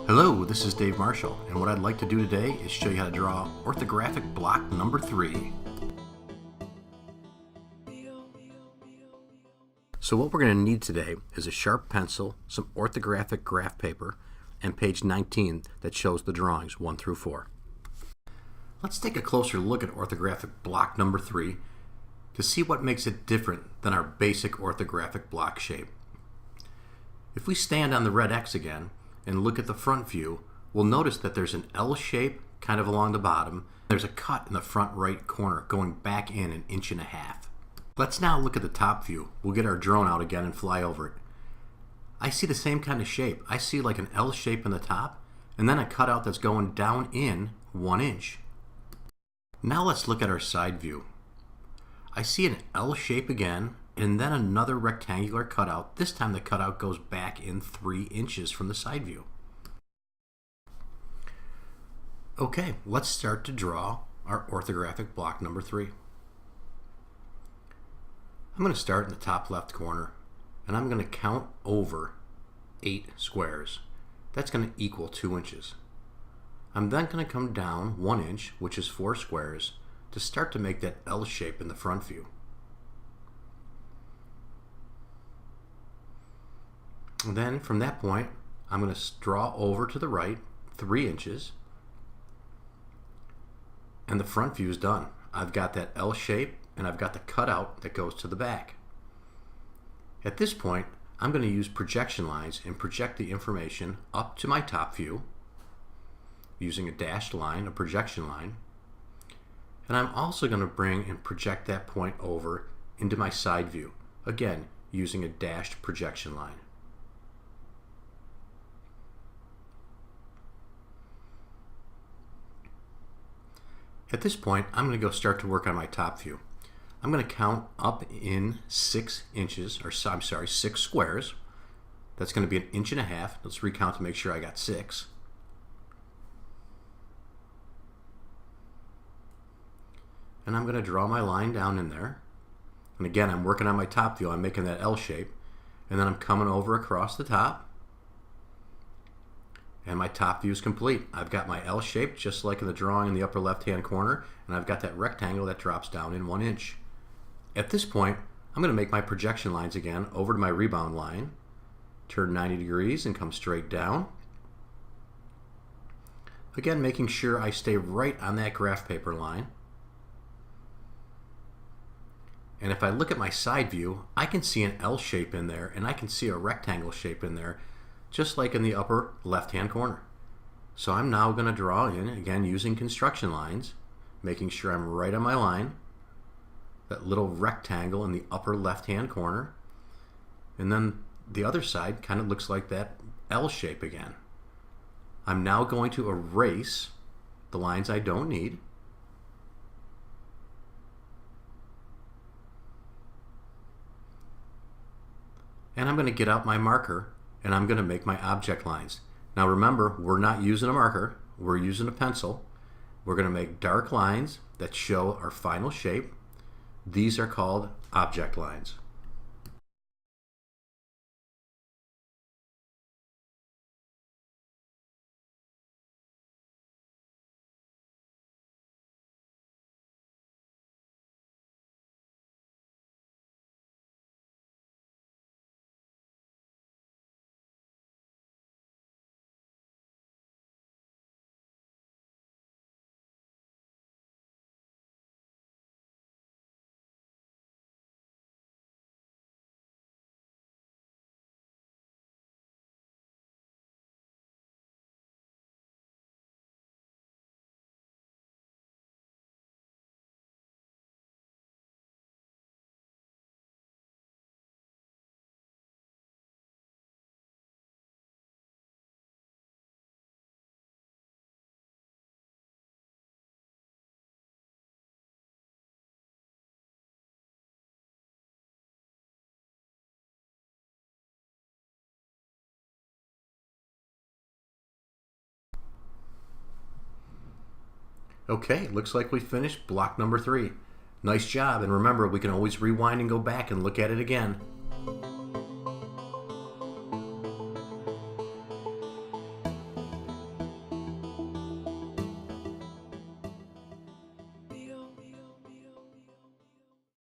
Hello, this is Dave Marshall, and what I'd like to do today is show you how to draw orthographic block number 3. So what we're going to need today is a sharp pencil, some orthographic graph paper, and page 19 that shows the drawings 1 through 4. Let's take a closer look at orthographic block number 3 to see what makes it different than our basic orthographic block shape. If we stand on the red X again and look at the front view, we'll notice that there's an L shape kind of along the bottom. There's a cut in the front right corner going back in 1.5 inches. Let's now look at the top view. We'll get our drone out again and fly over it. I see the same kind of shape. I see like an L shape in the top and then a cutout that's going down in 1 inch. Now let's look at our side view. I see an L shape again and then another rectangular cutout. This time the cutout goes back in 3 inches from the side view. Okay, let's start to draw our orthographic block number 3. I'm going to start in the top left corner and I'm going to count over 8 squares. That's going to equal 2 inches. I'm then going to come down 1 inch, which is 4 squares, to start to make that L shape in the front view. And then from that point, I'm going to draw over to the right 3 inches, and the front view is done. I've got that L shape and I've got the cutout that goes to the back. At this point, I'm going to use projection lines and project the information up to my top view using a dashed line, a projection line. And I'm also going to bring and project that point over into my side view, again using a dashed projection line. At this point, I'm going to go start to work on my top view. I'm going to count up in 6 inches, or I'm sorry, 6 squares. That's going to be 1.5 inches. Let's recount to make sure I got 6. And I'm going to draw my line down in there. And again, I'm working on my top view. I'm making that L shape. And then I'm coming over across the top. And my top view is complete. I've got my L shape just like in the drawing in the upper left hand corner, and I've got that rectangle that drops down in 1 inch. At this point, I'm going to make my projection lines again over to my rebound line, turn 90 degrees and come straight down. Again, making sure I stay right on that graph paper line. And if I look at my side view, I can see an L shape in there and I can see a rectangle shape in there, just like in the upper left hand corner. So I'm now going to draw in, again using construction lines, making sure I'm right on my line, that little rectangle in the upper left hand corner, and then the other side kind of looks like that L shape again. I'm now going to erase the lines I don't need. And I'm going to get out my marker and I'm going to make my object lines. Now remember, we're not using a marker, we're using a pencil. We're going to make dark lines that show our final shape. These are called object lines. Okay, looks like we finished block number 3. Nice job, and remember, we can always rewind and go back and look at it again.